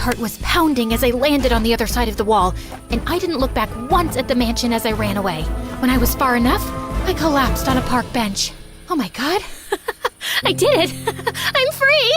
heart was pounding as I landed on the other side of the wall, and I didn't look back once at the mansion as I ran away. When I was far enough, I collapsed on a park bench. Oh my God. I did it! I'm free!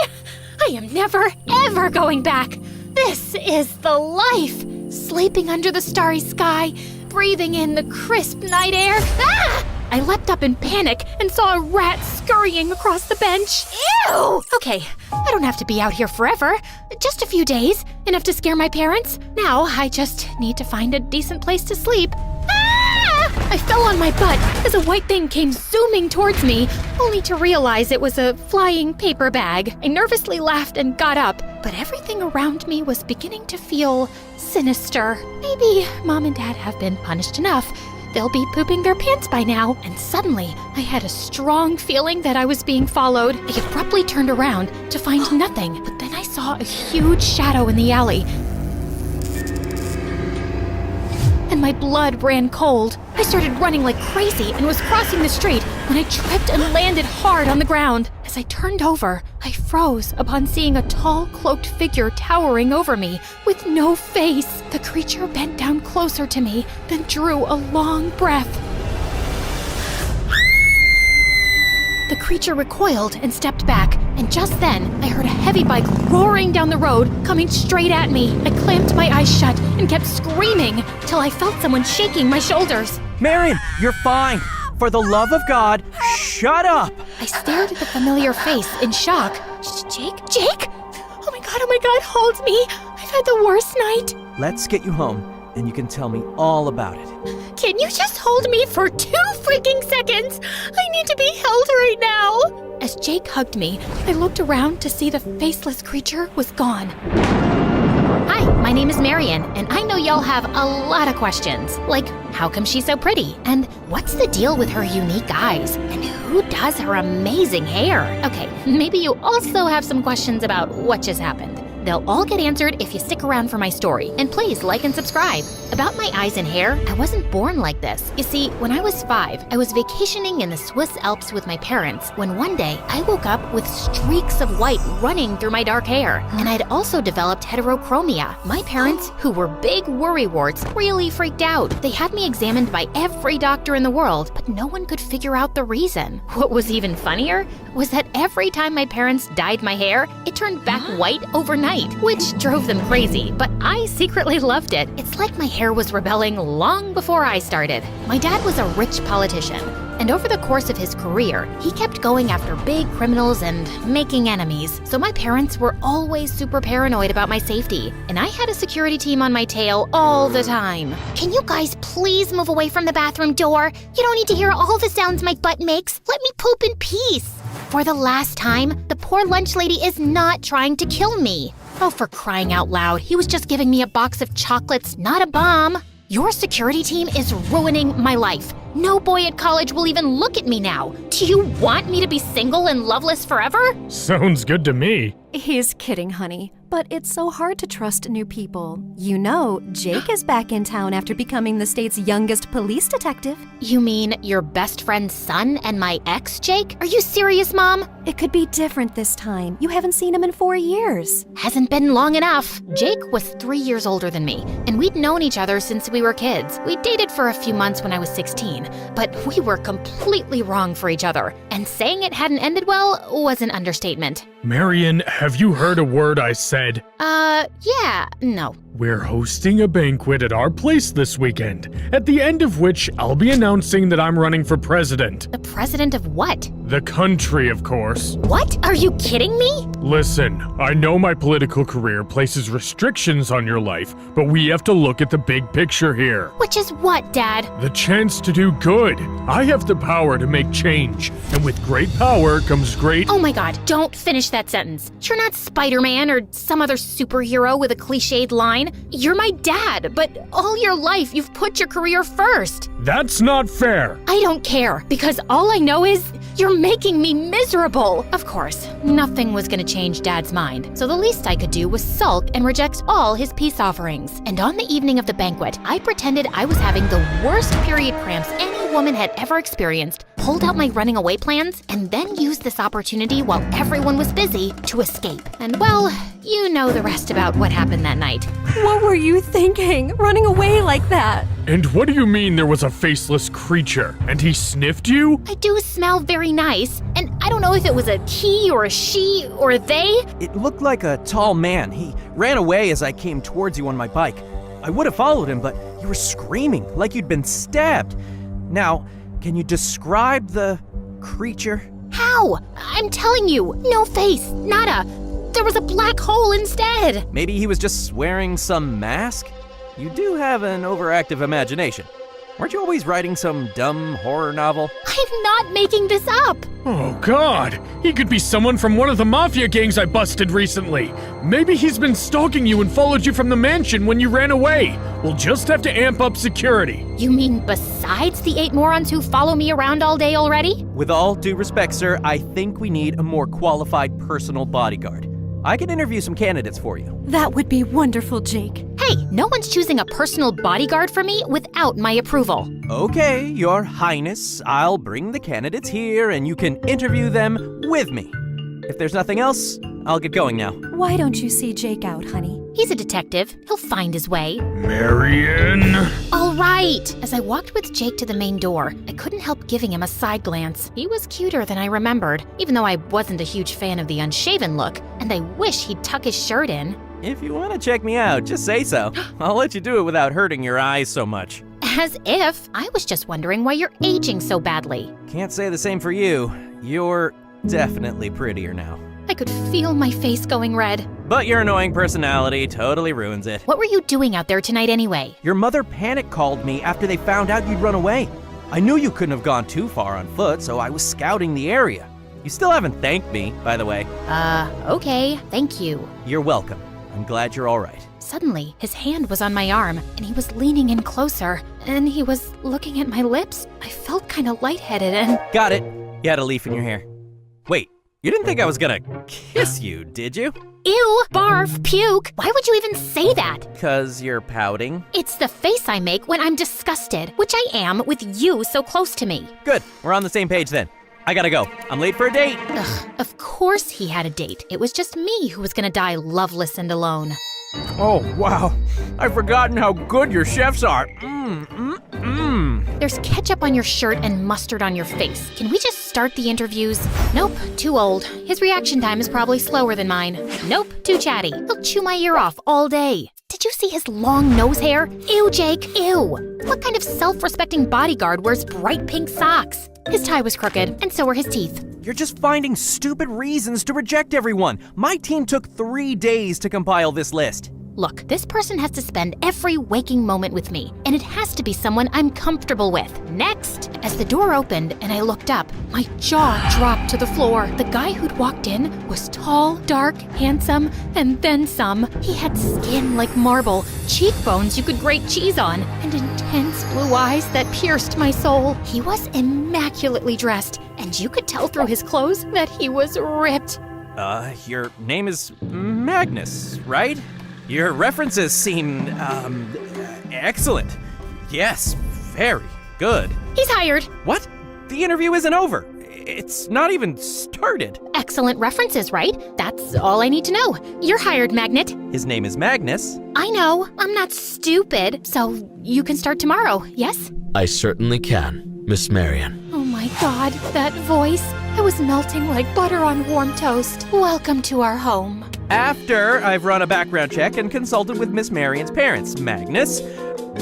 I am never, ever going back! This is the life! Sleeping under the starry sky, breathing in the crisp night air. Ah! I leapt up in panic and saw a rat scurrying across the bench. Ew! Okay, I don't have to be out here forever. Just a few days, enough to scare my parents. Now I just need to find a decent place to sleep. Ah! I fell on my butt as a white thing came zooming towards me, only to realize it was a flying paper bag. I nervously laughed and got up, but everything around me was beginning to feel sinister. Maybe Mom and Dad have been punished enough. They'll be pooping their pants by now. And suddenly, I had a strong feeling that I was being followed. I abruptly turned around to find nothing, but then I saw a huge shadow in the alley. And my blood ran cold. I started running like crazy and was crossing the street when I tripped and landed hard on the ground. As I turned over, I froze upon seeing a tall, cloaked figure towering over me with no face. The creature bent down closer to me, then drew a long breath. The creature recoiled and stepped back, and just then, I heard a heavy bike roaring down the road, coming straight at me. I clamped my eyes shut and kept screaming till I felt someone shaking my shoulders. Marion, you're fine. For the love of God, shut up! I stared at the familiar face in shock. Jake? Jake? Oh my God, hold me. I've had the worst night. Let's get you home, and you can tell me all about it. Can you just hold me for 2 freaking seconds? I need to be held right now. As Jake hugged me, I looked around to see the faceless creature was gone. Hi, my name is Marion, and I know y'all have a lot of questions. Like, how come she's so pretty? And what's the deal with her unique eyes? And who does her amazing hair? Okay, maybe you also have some questions about what just happened. They'll all get answered if you stick around for my story. And please like and subscribe. About my eyes and hair, I wasn't born like this. You see, when I was 5, I was vacationing in the Swiss Alps with my parents when one day I woke up with streaks of white running through my dark hair. And I'd also developed heterochromia. My parents, who were big worrywarts, really freaked out. They had me examined by every doctor in the world, but no one could figure out the reason. What was even funnier was that every time my parents dyed my hair, it turned back white overnight, which drove them crazy, but I secretly loved it. It's like my hair was rebelling long before I started. My dad was a rich politician, and over the course of his career, he kept going after big criminals and making enemies. So my parents were always super paranoid about my safety, and I had a security team on my tail all the time. Can you guys please move away from the bathroom door? You don't need to hear all the sounds my butt makes. Let me poop in peace. For the last time, the poor lunch lady is not trying to kill me. Oh, for crying out loud, he was just giving me a box of chocolates, not a bomb. Your security team is ruining my life. No boy at college will even look at me now. Do you want me to be single and loveless forever? Sounds good to me. He's kidding, honey. But it's so hard to trust new people. You know, Jake is back in town after becoming the state's youngest police detective. You mean your best friend's son and my ex, Jake? Are you serious, Mom? It could be different this time. You haven't seen him in 4 years. Hasn't been long enough. Jake was 3 years older than me, and we'd known each other since we were kids. We dated for a few months when I was 16, but we were completely wrong for each other. And saying it hadn't ended well was an understatement. Marion, have you heard a word I said? Yeah, no. We're hosting a banquet at our place this weekend, at the end of which I'll be announcing that I'm running for president. The president of what? The country, of course. What? Are you kidding me? Listen, I know my political career places restrictions on your life, but we have to look at the big picture here. Which is what, Dad? The chance to do good. I have the power to make change, and with great power comes great— Oh my God, don't finish that sentence. You're not Spider-Man or some other superhero with a cliched line. You're my dad, but all your life you've put your career first. That's not fair. I don't care, because all I know is you're making me miserable. Of course, nothing was gonna change Dad's mind, so the least I could do was sulk and reject all his peace offerings. And on the evening of the banquet, I pretended I was having the worst period cramps any woman had ever experienced, pulled out my running away plans, and then used this opportunity while everyone was busy to escape. And well, you know the rest about what happened that night. What were you thinking, running away like that? And what do you mean there was a faceless creature, and he sniffed you? I do smell very nice, and I don't know if it was a he or a she or a they. It looked like a tall man. He ran away as I came towards you on my bike. I would have followed him, but you were screaming like you'd been stabbed. Now, can you describe the creature? How? I'm telling you, no face, nada. There was a black hole instead. Maybe he was just wearing some mask? You do have an overactive imagination. Weren't you always writing some dumb horror novel? I'm not making this up. Oh God, he could be someone from one of the mafia gangs I busted recently. Maybe he's been stalking you and followed you from the mansion when you ran away. We'll just have to amp up security. You mean besides the 8 morons who follow me around all day already? With all due respect, sir, I think we need a more qualified personal bodyguard. I can interview some candidates for you. That would be wonderful, Jake. Hey, no one's choosing a personal bodyguard for me without my approval. Okay, Your Highness, I'll bring the candidates here and you can interview them with me. If there's nothing else, I'll get going now. Why don't you see Jake out, honey? He's a detective. He'll find his way. Marion. All right. As I walked with Jake to the main door, I couldn't help giving him a side glance. He was cuter than I remembered, even though I wasn't a huge fan of the unshaven look, and I wish he'd tuck his shirt in. If you want to check me out, just say so. I'll let you do it without hurting your eyes so much. As if. I was just wondering why you're aging so badly. Can't say the same for you. You're definitely prettier now. I could feel my face going red. But your annoying personality totally ruins it. What were you doing out there tonight anyway? Your mother panic called me after they found out you'd run away. I knew you couldn't have gone too far on foot, so I was scouting the area. You still haven't thanked me, by the way. Okay, thank you. You're welcome. I'm glad you're all right. Suddenly, his hand was on my arm, and he was leaning in closer, and he was looking at my lips. I felt kind of lightheaded and... Got it. You had a leaf in your hair. Wait, you didn't think I was gonna kiss you, did you? Ew, barf, puke. Why would you even say that? 'Cause you're pouting? It's the face I make when I'm disgusted, which I am with you so close to me. Good, we're on the same page then. I gotta go. I'm late for a date. Ugh, of course he had a date. It was just me who was gonna die loveless and alone. Oh, wow. I've forgotten how good your chefs are. There's ketchup on your shirt and mustard on your face. Can we just start the interviews? Nope, too old. His reaction time is probably slower than mine. Nope, too chatty. He'll chew my ear off all day. Did you see his long nose hair? Ew, Jake, ew. What kind of self-respecting bodyguard wears bright pink socks? His tie was crooked, and so were his teeth. You're just finding stupid reasons to reject everyone. My team took 3 days to compile this list. Look, this person has to spend every waking moment with me, and it has to be someone I'm comfortable with. Next! As the door opened and I looked up, my jaw dropped to the floor. The guy who'd walked in was tall, dark, handsome, and then some. He had skin like marble, cheekbones you could grate cheese on, and intense blue eyes that pierced my soul. He was immaculately dressed, and you could tell through his clothes that he was ripped. Your name is Magnus, right? Your references seem, excellent. Yes, very good. He's hired. What? The interview isn't over. It's not even started. Excellent references, right? That's all I need to know. You're hired, Magnet. His name is Magnus. I know. I'm not stupid. So you can start tomorrow, yes? I certainly can, Miss Marion. Oh my God, that voice. I was melting like butter on warm toast. Welcome to our home. After I've run a background check and consulted with Miss Marion's parents, Magnus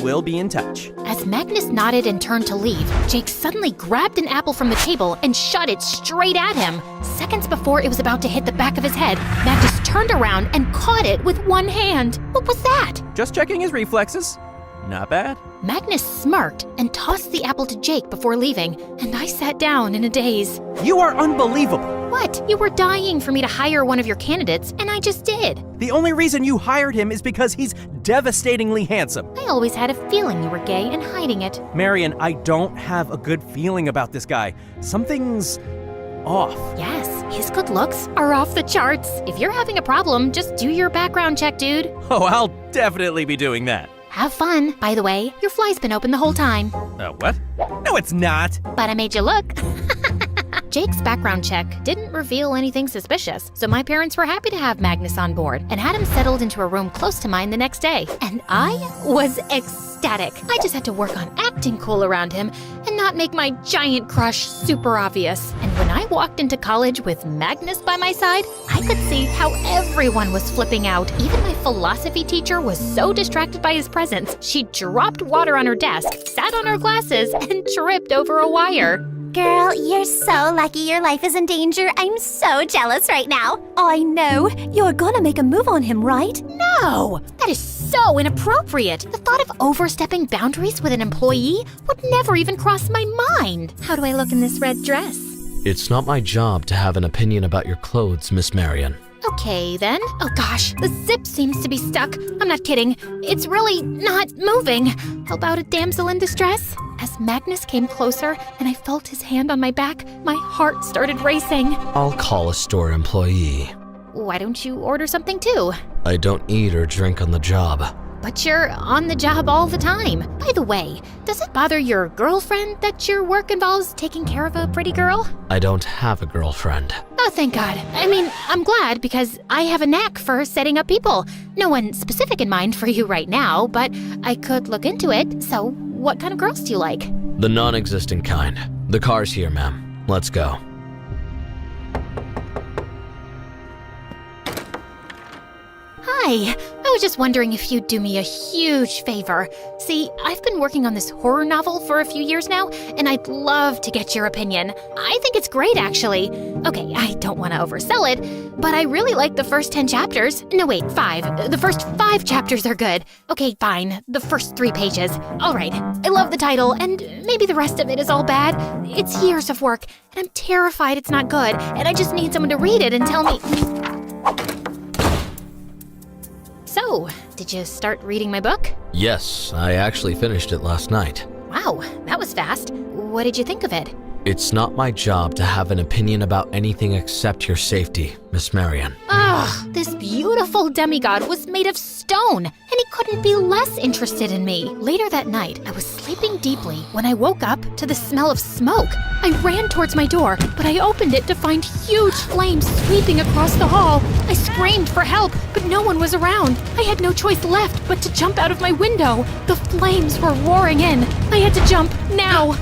will be in touch. As Magnus nodded and turned to leave, Jake suddenly grabbed an apple from the table and shot it straight at him. Seconds before it was about to hit the back of his head, Magnus turned around and caught it with one hand. What was that? Just checking his reflexes. Not bad. Magnus smirked and tossed the apple to Jake before leaving, and I sat down in a daze. You are unbelievable. What? You were dying for me to hire one of your candidates, and I just did. The only reason you hired him is because he's devastatingly handsome. I always had a feeling you were gay and hiding it. Marion, I don't have a good feeling about this guy. Something's off. Yes, his good looks are off the charts. If you're having a problem, just do your background check, dude. Oh, I'll definitely be doing that. Have fun. By the way, your fly's been open the whole time. What? No, it's not. But I made you look. Jake's background check didn't reveal anything suspicious, so my parents were happy to have Magnus on board and had him settled into a room close to mine the next day. And I was ecstatic. I just had to work on acting cool around him and not make my giant crush super obvious. And when I walked into college with Magnus by my side, I could see how everyone was flipping out. Even my philosophy teacher was so distracted by his presence, she dropped water on her desk, sat on her glasses, and tripped over a wire. Girl, you're so lucky your life is in danger. I'm so jealous right now. I know. You're gonna make a move on him, right? No! That is so inappropriate. The thought of overstepping boundaries with an employee would never even cross my mind. How do I look in this red dress? It's not my job to have an opinion about your clothes, Miss Marion. Okay, then. Oh gosh, the zip seems to be stuck. I'm not kidding. It's really not moving. How about a damsel in distress? As Magnus came closer and I felt his hand on my back, my heart started racing. I'll call a store employee. Why don't you order something too? I don't eat or drink on the job. But you're on the job all the time. By the way, does it bother your girlfriend that your work involves taking care of a pretty girl? I don't have a girlfriend. Oh, thank God. I mean, I'm glad because I have a knack for setting up people. No one specific in mind for you right now, but I could look into it. So, what kind of girls do you like? The non-existent kind. The car's here, ma'am. Let's go. Hi. I was just wondering if you'd do me a huge favor. See, I've been working on this horror novel for a few years now, and I'd love to get your opinion. I think it's great, actually. Okay, I don't want to oversell it, but I really like the first 10 chapters. No, wait, 5. The first 5 chapters are good. Okay, fine. The first 3 pages. All right. I love the title, and maybe the rest of it is all bad. It's years of work, and I'm terrified it's not good, and I just need someone to read it and tell me... So, did you start reading my book? Yes, I actually finished it last night. Wow, that was fast. What did you think of it? It's not my job to have an opinion about anything except your safety, Miss Marion. Ugh, this beautiful demigod was made of stone, and he couldn't be less interested in me. Later that night, I was sleeping deeply when I woke up to the smell of smoke. I ran towards my door, but I opened it to find huge flames sweeping across the hall. I screamed for help, but no one was around. I had no choice left but to jump out of my window. The flames were roaring in. I had to jump now.